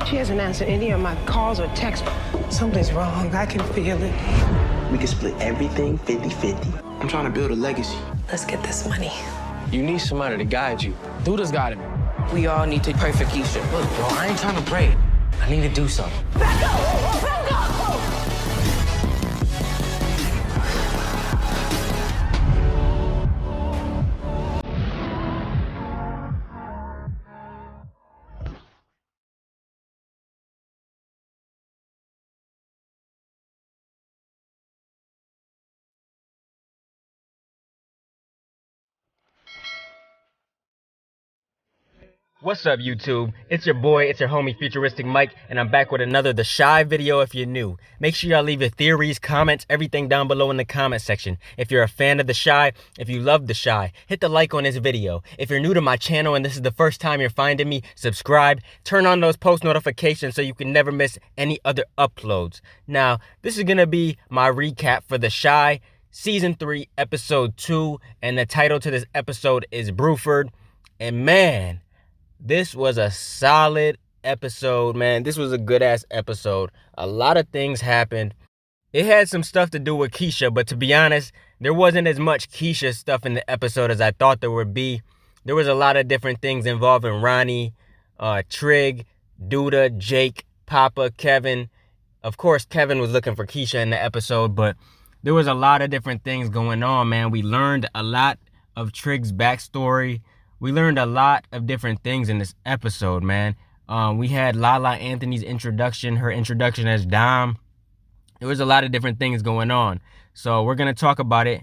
She hasn't answered any of my calls or texts. Something's wrong. I can feel it. We can split everything 50-50. I'm trying to build a legacy. Let's get this money. You need somebody to guide you. Duda's got him. We all need to pray for Keisha. Look, bro, I ain't trying to pray. I need to do something. Back up! Back up! What's up, YouTube? It's your boy, it's your homie Futuristic Mike, and I'm back with another The Chi video if you're new. Make sure y'all leave your theories, comments, everything down below in the comment section. If you're a fan of The Chi, if you love The Chi, hit the like on this video. If you're new to my channel and this is the first time you're finding me, subscribe, turn on those post notifications so you can never miss any other uploads. Now, this is gonna be my recap for The Chi, Season 3, Episode 2, and the title to this episode is Brewfurd. And man, this was a solid episode, man. This was a good-ass episode. A lot of things happened. It had some stuff to do with Keisha, but to be honest, there wasn't as much Keisha stuff in the episode as I thought there would be. There was a lot of different things involving Ronnie, Trig, Duda, Jake, Papa, Kevin. Of course, Kevin was looking for Keisha in the episode, but there was a lot of different things going on, man. We learned a lot of Trig's backstory. We learned a lot of different things in this episode, man. We had Lala Anthony's introduction, her introduction as Dom. There was a lot of different things going on. So we're going to talk about it.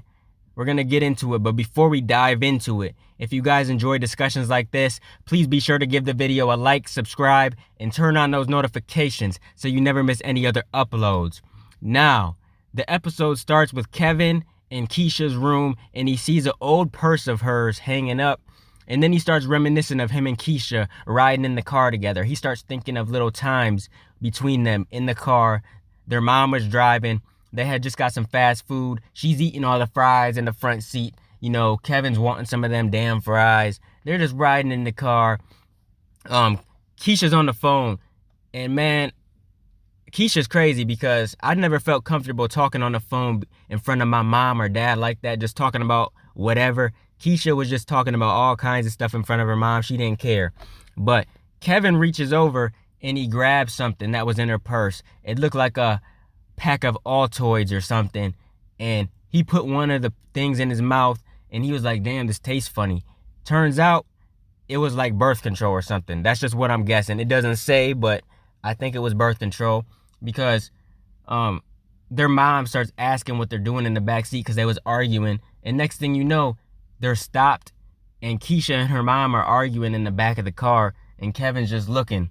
We're going to get into it. But before we dive into it, if you guys enjoy discussions like this, please be sure to give the video a like, subscribe, and turn on those notifications so you never miss any other uploads. Now, the episode starts with Kevin in Keisha's room, and he sees an old purse of hers hanging up. And then he starts reminiscing of him and Keisha riding in the car together. He starts thinking of little times between them in the car. Their mom was driving. They had just got some fast food. She's eating all the fries in the front seat. You know, Kevin's wanting some of them damn fries. They're just riding in the car. Keisha's on the phone. And man, Keisha's crazy because I never felt comfortable talking on the phone in front of my mom or dad like that, just talking about whatever. Keisha was just talking about all kinds of stuff in front of her mom. She didn't care. But Kevin reaches over and he grabs something that was in her purse. It looked like a pack of Altoids or something. And he put one of the things in his mouth and he was like, damn, this tastes funny. Turns out it was like birth control or something. That's just what I'm guessing. It doesn't say, but I think it was birth control because their mom starts asking what they're doing in the backseat because they was arguing. And next thing you know, they're stopped, and Keisha and her mom are arguing in the back of the car, and Kevin's just looking.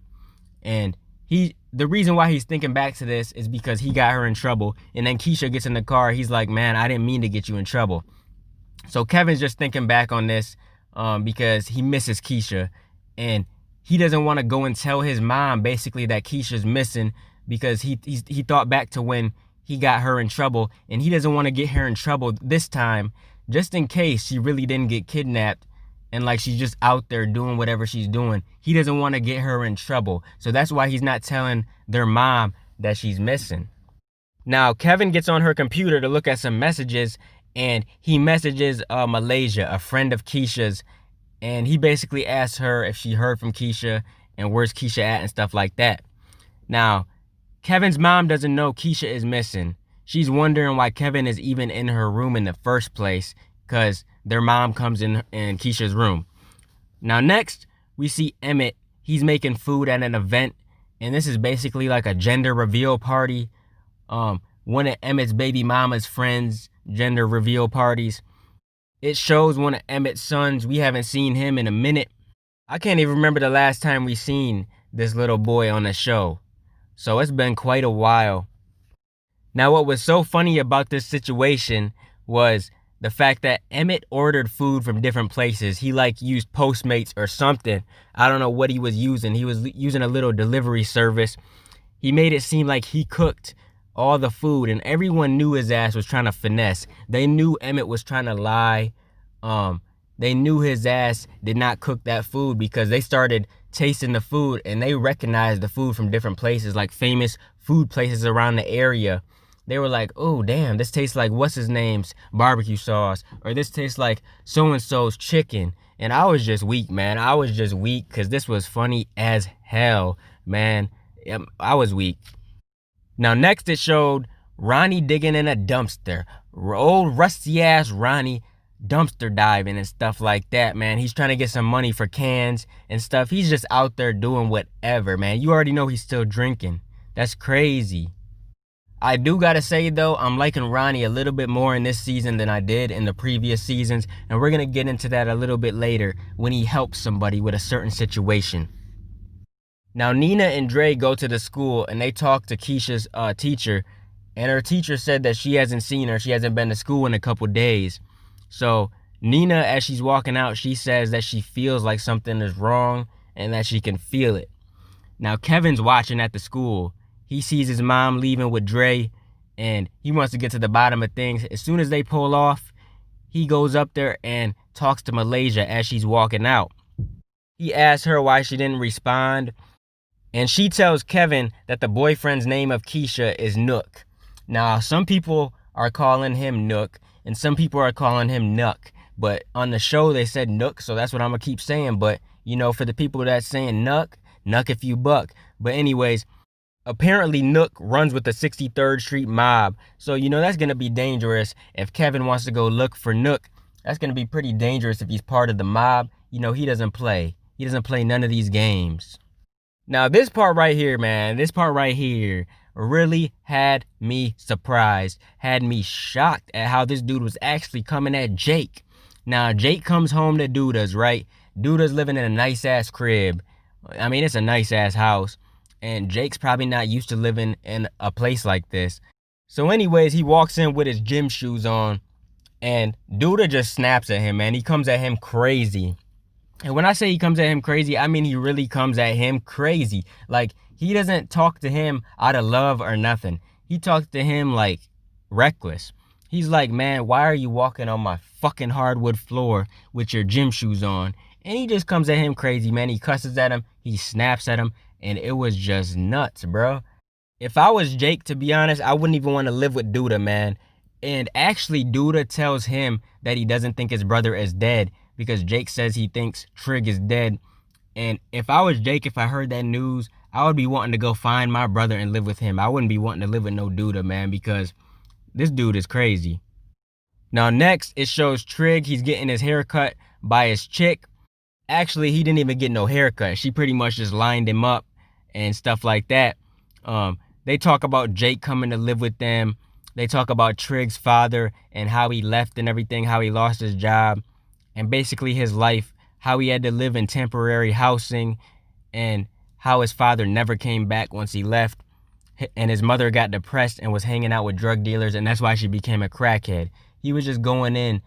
And the reason why he's thinking back to this is because he got her in trouble. And then Keisha gets in the car. He's like, man, I didn't mean to get you in trouble. So Kevin's just thinking back on this because he misses Keisha. And he doesn't want to go and tell his mom, basically, that Keisha's missing because he thought back to when he got her in trouble. And he doesn't want to get her in trouble this time, just in case she really didn't get kidnapped and like she's just out there doing whatever she's doing. He doesn't want to get her in trouble. So that's why he's not telling their mom that she's missing. Now, Kevin gets on her computer to look at some messages, and he messages Malaysia, a friend of Keisha's, and he basically asks her if she heard from Keisha and where's Keisha at and stuff like that. Now, Kevin's mom doesn't know Keisha is missing. She's wondering why Kevin is even in her room in the first place because their mom comes in Keisha's room. Now next, we see Emmett. He's making food at an event, and this is basically like a gender reveal party. One of Emmett's baby mama's friends' gender reveal parties. It shows one of Emmett's sons. We haven't seen him in a minute. I can't even remember the last time we seen this little boy on the show. So it's been quite a while. Now, what was so funny about this situation was the fact that Emmett ordered food from different places. He like used Postmates or something. I don't know what he was using. He was using a little delivery service. He made it seem like he cooked all the food, and everyone knew his ass was trying to finesse. They knew Emmett was trying to lie. They knew his ass did not cook that food because they started tasting the food, and they recognized the food from different places, like famous food places around the area. They were like, oh, damn, this tastes like what's his name's barbecue sauce, or this tastes like so-and-so's chicken. And I was just weak, man. I was just weak because this was funny as hell, man. I was weak. Now, next it showed Ronnie digging in a dumpster. Old rusty-ass Ronnie dumpster diving and stuff like that, man. He's trying to get some money for cans and stuff. He's just out there doing whatever, man. You already know he's still drinking. That's crazy. I do gotta say though, I'm liking Ronnie a little bit more in this season than I did in the previous seasons, and we're gonna get into that a little bit later when he helps somebody with a certain situation. Now, Nina and Dre go to the school and they talk to Keisha's teacher, and her teacher said that she hasn't seen her. She hasn't been to school in a couple days. So Nina, as she's walking out, she says that she feels like something is wrong and that she can feel it. Now, Kevin's watching at the school. He sees his mom leaving with Dre, and he wants to get to the bottom of things. As soon as they pull off, he goes up there and talks to Malaysia as she's walking out. He asks her why she didn't respond, and she tells Kevin that the boyfriend's name of Keisha is Nook. Now, some people are calling him Nook, and some people are calling him Nuck. But on the show, they said Nook, so that's what I'm going to keep saying. But, you know, for the people that's saying Nuck, Nuck if you buck. But anyways, apparently Nook runs with the 63rd Street mob. So, you know, that's going to be dangerous. If Kevin wants to go look for Nook, that's going to be pretty dangerous if he's part of the mob. You know, he doesn't play. He doesn't play none of these games. Now, this part right here, man, this part right here really had me surprised, had me shocked at how this dude was actually coming at Jake. Now, Jake comes home to Duda's, right? Duda's living in a nice-ass crib. I mean, it's a nice-ass house. And Jake's probably not used to living in a place like this. So anyways, he walks in with his gym shoes on, and Duda just snaps at him, man. He comes at him crazy. And when I say he comes at him crazy, I mean he really comes at him crazy. Like, he doesn't talk to him out of love or nothing. He talks to him like reckless. He's like, man, why are you walking on my fucking hardwood floor with your gym shoes on? And he just comes at him crazy, man. He cusses at him. He snaps at him. And it was just nuts, bro. If I was Jake, to be honest, I wouldn't even want to live with Duda, man. And actually, Duda tells him that he doesn't think his brother is dead because Jake says he thinks Trig is dead. And if I was Jake, if I heard that news, I would be wanting to go find my brother and live with him. I wouldn't be wanting to live with no Duda, man, because this dude is crazy. Now, next, it shows Trig. He's getting his hair cut by his chick. Actually, he didn't even get no haircut. She pretty much just lined him up and stuff like that. They talk about Jake coming to live with them. They talk about Trig's father and how he left and everything, how he lost his job, and basically his life, how he had to live in temporary housing, and how his father never came back once he left, and his mother got depressed and was hanging out with drug dealers, and that's why she became a crackhead. He was just going in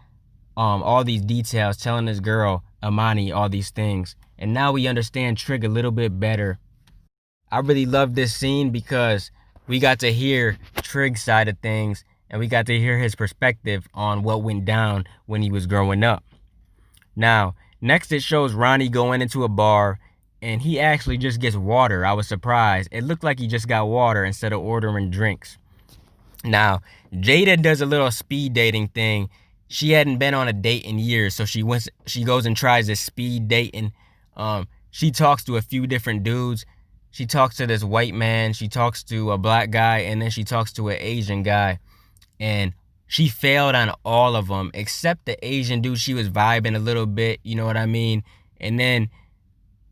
all these details, telling this girl, Amani, all these things. And now we understand Trig a little bit better. I really love this scene because we got to hear Trig's side of things, and we got to hear his perspective on what went down when he was growing up. Now, next it shows Ronnie going into a bar, and he actually just gets water. I was surprised. It looked like he just got water instead of ordering drinks. Now, Jada does a little speed dating thing. She hadn't been on a date in years, so she goes and tries this speed dating. She talks to a few different dudes. She talks to this white man, she talks to a black guy, and then she talks to an Asian guy. And she failed on all of them, except the Asian dude. She was vibing a little bit, you know what I mean? And then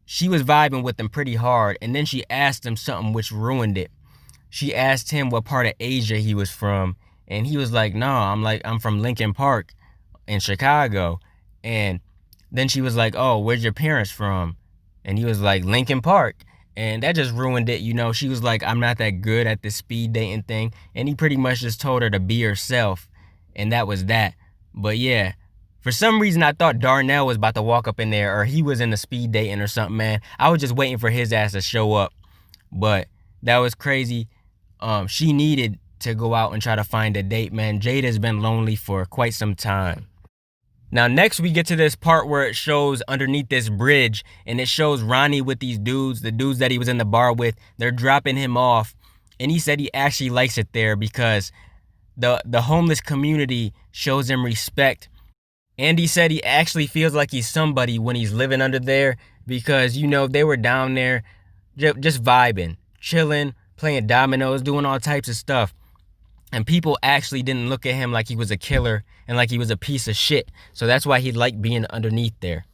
she was vibing with him pretty hard. And then she asked him something which ruined it. She asked him what part of Asia he was from. And he was like, no, I'm from Lincoln Park in Chicago. And then she was like, oh, where's your parents from? And he was like, Lincoln Park. And that just ruined it, you know. She was like, I'm not that good at this speed dating thing. And he pretty much just told her to be herself. And that was that. But yeah, for some reason, I thought Darnell was about to walk up in there, or he was in the speed dating or something, man. I was just waiting for his ass to show up. But that was crazy. She needed to go out and try to find a date, man. Jada's been lonely for quite some time. Now, next we get to this part where it shows underneath this bridge, and it shows Ronnie with these dudes, the dudes that he was in the bar with. They're dropping him off, and he said he actually likes it there because the homeless community shows him respect. And he said he actually feels like he's somebody when he's living under there because, you know, they were down there just vibing, chilling, playing dominoes, doing all types of stuff. And people actually didn't look at him like he was a killer and like he was a piece of shit. So that's why he liked being underneath there.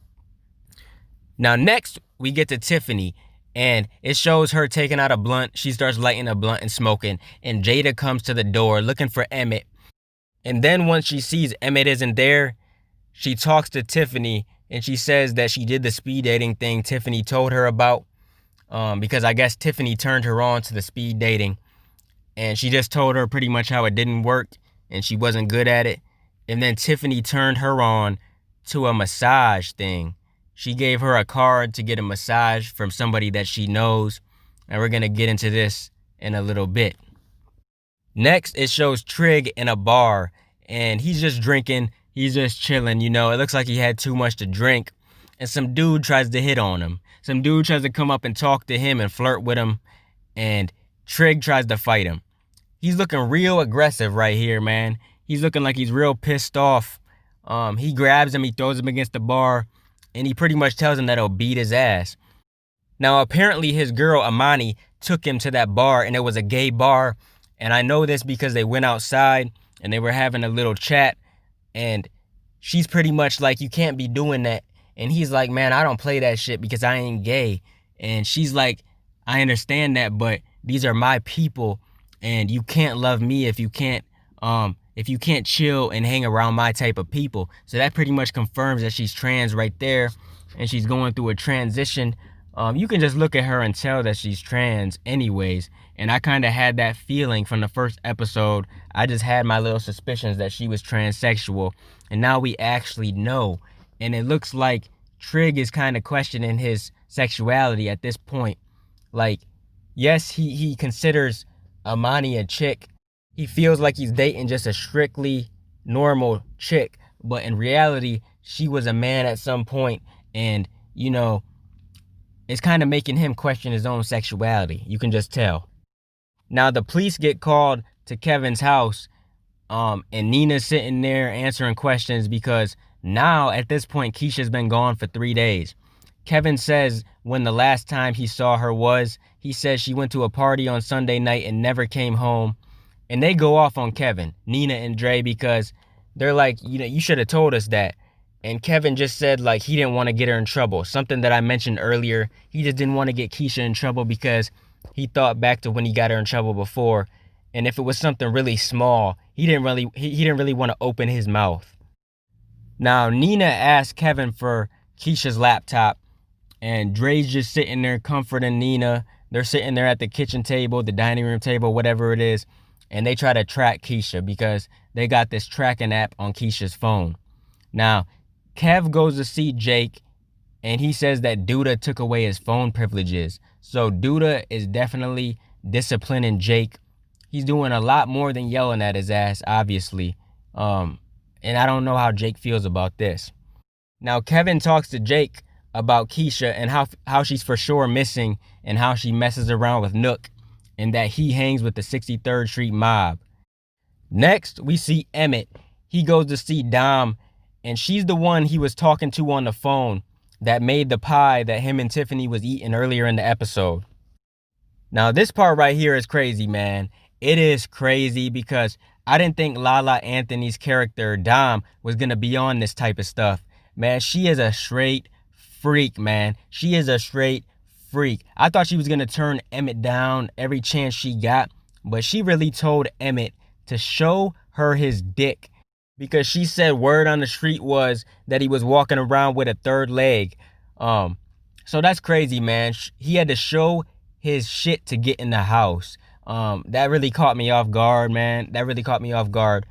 Now, next, we get to Tiffany. And it shows her taking out a blunt. She starts lighting a blunt and smoking. And Jada comes to the door looking for Emmett. And then once she sees Emmett isn't there, she talks to Tiffany. And she says that she did the speed dating thing Tiffany told her about. Because I guess Tiffany turned her on to the speed dating. And she just told her pretty much how it didn't work and she wasn't good at it. And then Tiffany turned her on to a massage thing. She gave her a card to get a massage from somebody that she knows. And we're going to get into this in a little bit. Next, it shows Trig in a bar. And he's just drinking. He's just chilling, you know. It looks like he had too much to drink. And some dude tries to hit on him. Some dude tries to come up and talk to him and flirt with him. And Trig tries to fight him. He's looking real aggressive right here, man. He's looking like he's real pissed off. He grabs him, he throws him against the bar, and he pretty much tells him that he'll beat his ass. Now, apparently his girl, Amani, took him to that bar, and it was a gay bar. And I know this because they went outside, and they were having a little chat. And she's pretty much like, you can't be doing that. And he's like, man, I don't play that shit because I ain't gay. And she's like, I understand that, but these are my people. And you can't love me if you can't chill and hang around my type of people. So that pretty much confirms that she's trans right there. And she's going through a transition. You can just look at her and tell that she's trans anyways. And I kind of had that feeling from the first episode. I just had my little suspicions that she was transsexual. And now we actually know. And it looks like Trig is kind of questioning his sexuality at this point. Like, yes, he considers Amani a chick. He feels like he's dating just a strictly normal chick, but in reality, she was a man at some point, and, you know, it's kind of making him question his own sexuality. You can just tell. Now, the police get called to Kevin's house, and Nina's sitting there answering questions because now, at this point, Keisha's been gone for 3 days. Kevin says when the last time he saw her was, he says she went to a party on Sunday night and never came home. And they go off on Kevin, Nina and Dre, because they're like, you know, you should have told us that. And Kevin just said, like, he didn't want to get her in trouble. Something that I mentioned earlier. He just didn't want to get Keisha in trouble because he thought back to when he got her in trouble before. And if it was something really small, he didn't really want to open his mouth. Now, Nina asked Kevin for Keisha's laptop. And Dre's just sitting there comforting Nina. They're sitting there at the kitchen table, the dining room table, whatever it is. And they try to track Keisha because they got this tracking app on Keisha's phone. Now, Kev goes to see Jake, and he says that Duda took away his phone privileges. So Duda is definitely disciplining Jake. He's doing a lot more than yelling at his ass, obviously. And I don't know how Jake feels about this. Now, Kevin talks to Jake about Keisha and how she's for sure missing and how she messes around with Nook and that he hangs with the 63rd Street mob. Next, we see Emmett. He goes to see Dom, and she's the one he was talking to on the phone that made the pie that him and Tiffany was eating earlier in the episode. Now, this part right here is crazy, man. It is crazy because I didn't think Lala Anthony's character, Dom, was going to be on this type of stuff. Man, she is a straight freak, man. She is a straight freak. I thought she was going to turn Emmett down every chance she got, but she really told Emmett to show her his dick because she said word on the street was that he was walking around with a third leg. So that's crazy, man. He had to show his shit to get in the house. That really caught me off guard, man. That really caught me off guard.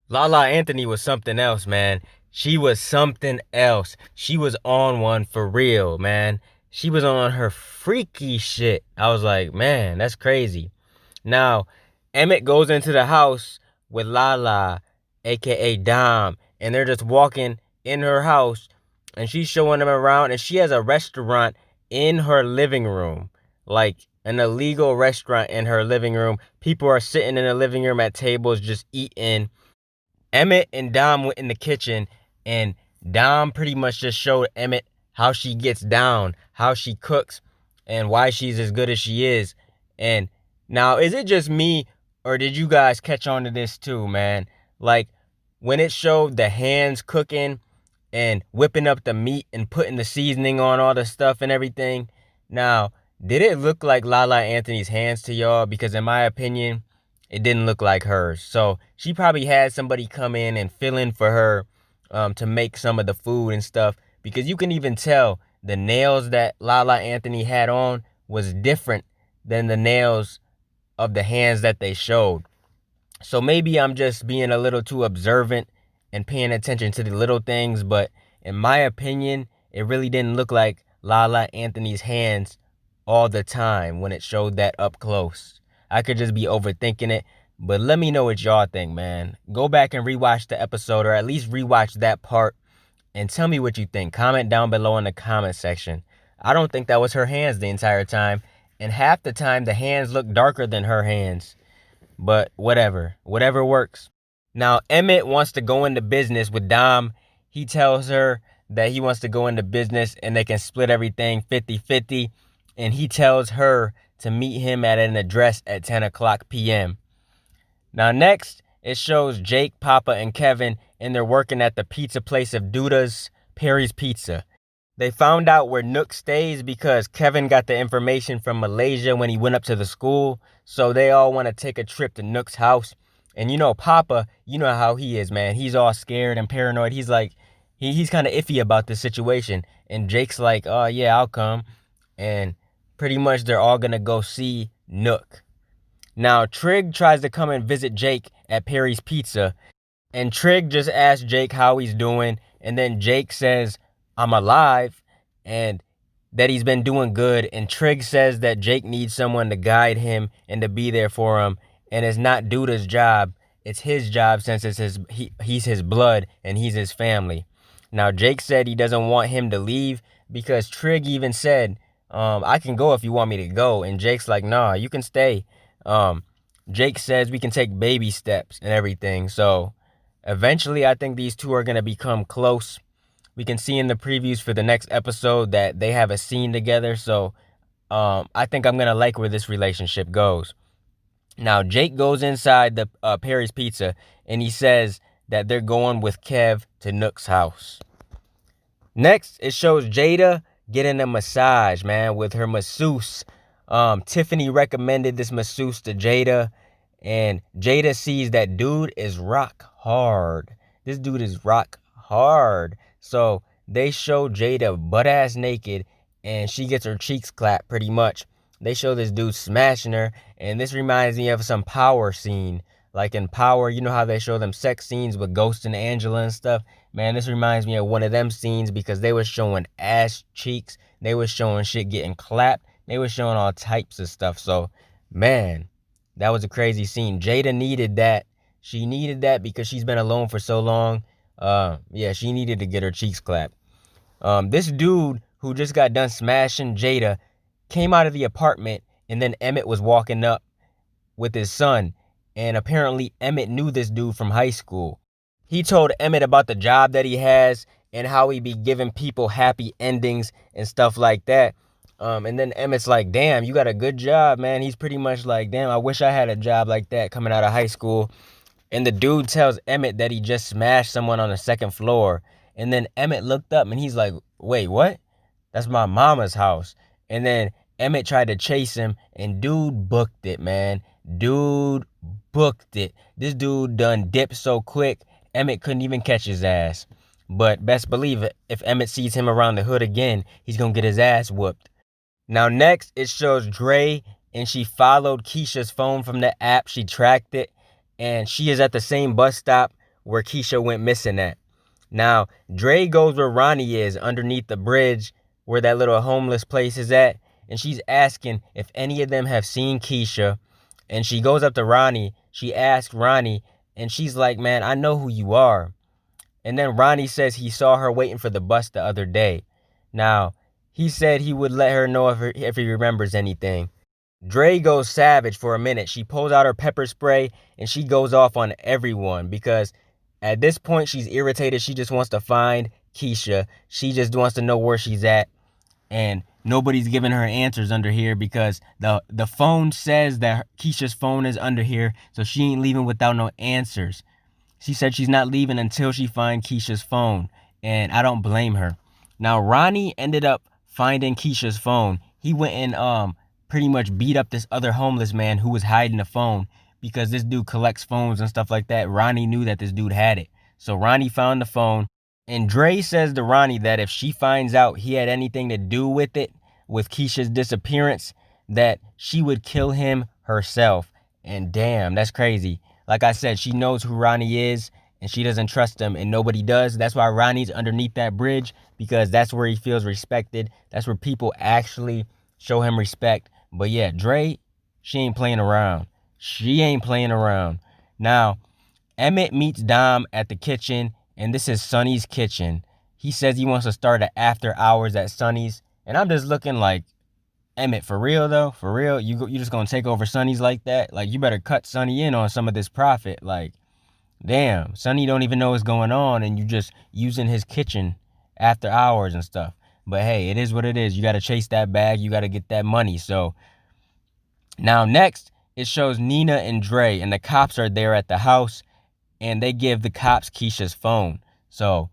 Lala Anthony was something else, man. She was something else. She was on one for real, man. She was on her freaky shit. I was like, man, that's crazy. Now, Emmett goes into the house with Lala, a.k.a. Dom, and they're just walking in her house, and she's showing them around, and she has a restaurant in her living room, like an illegal restaurant in her living room. People are sitting in the living room at tables just eating. Emmett and Dom went in the kitchen, and Dom pretty much just showed Emmett how she gets down, how she cooks, and why she's as good as she is. And now, is it just me, or did you guys catch on to this too, man? Like, when it showed the hands cooking and whipping up the meat and putting the seasoning on all the stuff and everything. Now, did it look like Lala Anthony's hands to y'all? Because in my opinion, it didn't look like hers. So she probably had somebody come in and fill in for her to make some of the food and stuff. Because you can even tell the nails that Lala Anthony had on was different than the nails of the hands that they showed. So maybe I'm just being a little too observant and paying attention to the little things, but in my opinion, it really didn't look like Lala Anthony's hands all the time when it showed that up close. I could just be overthinking it, but let me know what y'all think, man. Go back and rewatch the episode, or at least rewatch that part, and tell me what you think. Comment down below in the comment section. I don't think that was her hands the entire time, and half the time the hands look darker than her hands. But whatever works. Now, Emmett wants to go into business with Dom. He tells her that he wants to go into business and they can split everything 50-50. And he tells her to meet him at an address at 10 o'clock p.m. Now, next, it shows Jake, Papa, and Kevin, and they're working at the pizza place of Duda's Perry's Pizza. They found out where Nook stays because Kevin got the information from Malaysia when he went up to the school. So they all want to take a trip to Nook's house. And you know, Papa, you know how he is, man. He's all scared and paranoid. He's like, he's kind of iffy about this situation. And Jake's like, oh, yeah, I'll come. And pretty much they're all going to go see Nook. Now, Trig tries to come and visit Jake at Perry's Pizza. And Trig just asks Jake how he's doing. And then Jake says, I'm alive, and that he's been doing good. And Trig says that Jake needs someone to guide him and to be there for him. And it's not Duda's job. It's his job since it's he's his blood and he's his family. Now, Jake said he doesn't want him to leave because Trig even said, I can go if you want me to go. And Jake's like, nah, you can stay. Jake says we can take baby steps and everything. So eventually, I think these two are going to become close. We can see in the previews for the next episode that they have a scene together. So I think I'm going to like where this relationship goes. Now, Jake goes inside the Perry's Pizza, and he says that they're going with Kev to Nook's house. Next, it shows Jada getting a massage, man, with her masseuse. Tiffany recommended this masseuse to Jada, and Jada sees that dude is rock hard. This dude is rock hard. So they show Jada butt-ass naked, and she gets her cheeks clapped pretty much. They show this dude smashing her, and this reminds me of some Power scene. Like in Power, you know how they show them sex scenes with Ghost and Angela and stuff? Man, this reminds me of one of them scenes because they were showing ass cheeks. They were showing shit getting clapped. They were showing all types of stuff. So, man, that was a crazy scene. Jada needed that. She needed that because she's been alone for so long. Yeah, she needed to get her cheeks clapped. This dude who just got done smashing Jada came out of the apartment, and then Emmett was walking up with his son, and apparently Emmett knew this dude from high school. He told Emmett about the job that he has and how he be giving people happy endings and stuff like that. And then Emmett's like, damn, you got a good job, man. He's pretty much like, damn, I wish I had a job like that coming out of high school. And the dude tells Emmett that he just smashed someone on the second floor. And then Emmett looked up and he's like, wait, what? That's my mama's house. And then Emmett tried to chase him, and dude booked it, man. Dude booked it. This dude done dipped so quick, Emmett couldn't even catch his ass. But best believe it, if Emmett sees him around the hood again, he's gonna get his ass whooped. Now next, it shows Dre, and she followed Keisha's phone from the app. She tracked it, and she is at the same bus stop where Keisha went missing at. Now, Dre goes where Ronnie is, underneath the bridge where that little homeless place is at, and she's asking if any of them have seen Keisha. And she goes up to Ronnie. She asks Ronnie, and she's like, man, I know who you are. And then Ronnie says he saw her waiting for the bus the other day. Now, he said he would let her know if he remembers anything. Dre goes savage for a minute. She pulls out her pepper spray and she goes off on everyone because at this point she's irritated. She just wants to find Keisha. She just wants to know where she's at. And nobody's giving her answers under here because the phone says that Keisha's phone is under here, so she ain't leaving without no answers. She said she's not leaving until she finds Keisha's phone, and I don't blame her. Now, Ronnie ended up finding Keisha's phone. He went and pretty much beat up this other homeless man who was hiding the phone because this dude collects phones and stuff like that. Ronnie knew that this dude had it. So Ronnie found the phone. And Dre says to Ronnie that if she finds out he had anything to do with it, with Keisha's disappearance, that she would kill him herself. And damn, that's crazy. Like I said, she knows who Ronnie is, and she doesn't trust him, and nobody does. That's why Ronnie's underneath that bridge, because that's where he feels respected. That's where people actually show him respect. But yeah, Dre, she ain't playing around. She ain't playing around. Now, Emmett meets Dom at the kitchen. And this is Sonny's kitchen. He says he wants to start at after hours at Sonny's. And I'm just looking like, Emmett, for real though? For real? You just gonna take over Sonny's like that? Like, you better cut Sonny in on some of this profit. Like, damn, Sonny don't even know what's going on and you just using his kitchen after hours and stuff. But hey, it is what it is. You gotta chase that bag. You gotta get that money. So, now next, it shows Nina and Dre. And the cops are there at the house. And they give the cops Keisha's phone. So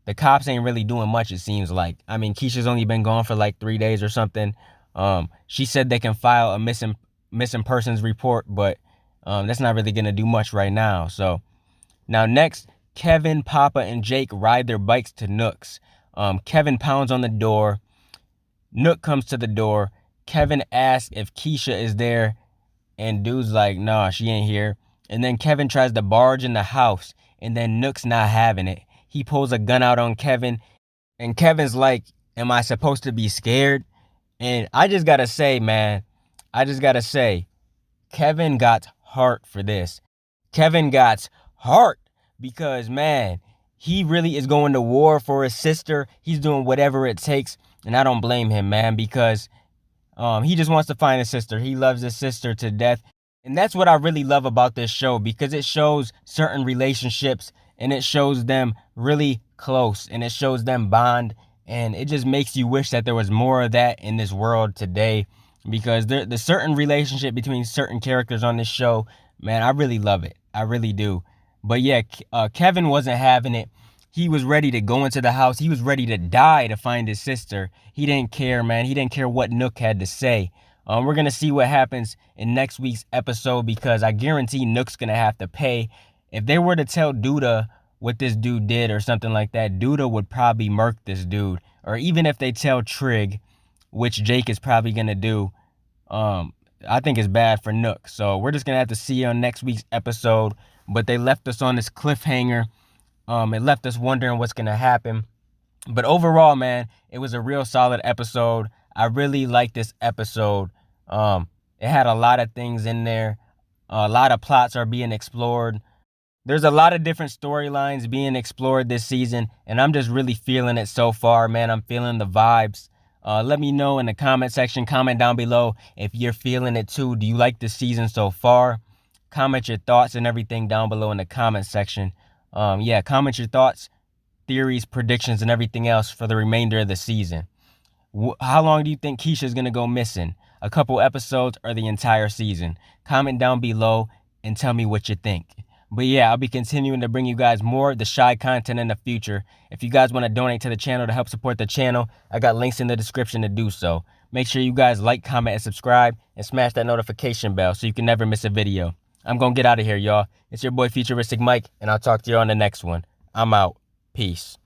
the cops ain't really doing much, it seems like. I mean, Keisha's only been gone for like 3 days or something. She said they can file a missing persons report, but that's not really going to do much right now. So now next, Kevin, Papa, and Jake ride their bikes to Nook's. Kevin pounds on the door. Nook comes to the door. Kevin asks if Keisha is there. And dude's like, nah, she ain't here. And then Kevin tries to barge in the house, and then Nook's not having it. He pulls a gun out on Kevin, and Kevin's like, am I supposed to be scared? And I just gotta say, man, Kevin got heart for this. Kevin got heart because, man, he really is going to war for his sister. He's doing whatever it takes, and I don't blame him, man, because he just wants to find his sister. He loves his sister to death. And that's what I really love about this show, because it shows certain relationships and it shows them really close and it shows them bond. And it just makes you wish that there was more of that in this world today, because the certain relationship between certain characters on this show, man, I really love it. I really do. But yeah, Kevin wasn't having it. He was ready to go into the house. He was ready to die to find his sister. He didn't care, man. He didn't care what Nook had to say. We're going to see what happens in next week's episode, because I guarantee Nook's going to have to pay. If they were to tell Duda what this dude did or something like that, Duda would probably murk this dude. Or even if they tell Trig, which Jake is probably going to do, I think it's bad for Nook. So we're just going to have to see on next week's episode. But they left us on this cliffhanger. It left us wondering what's going to happen. But overall, man, it was a real solid episode. I really liked this episode. It had a lot of things in there. A lot of plots are being explored. There's a lot of different storylines being explored this season, and I'm just really feeling it so far, man. I'm feeling the vibes. Let me know in the comment section. Comment down below if you're feeling it too. Do you like the season so far? Comment your thoughts and everything down below in the comment section. Yeah, comment your thoughts, theories, predictions, and everything else for the remainder of the season. How long do you think Keisha's going to go missing? A couple episodes or the entire season? Comment down below and tell me what you think. But yeah, I'll be continuing to bring you guys more of the Shy content in the future. If you guys want to donate to the channel to help support the channel, I got links in the description to do so. Make sure you guys like, comment, and subscribe, and smash that notification bell so you can never miss a video. I'm going to get out of here, y'all. It's your boy Futuristic Mike, and I'll talk to you on the next one. I'm out. Peace.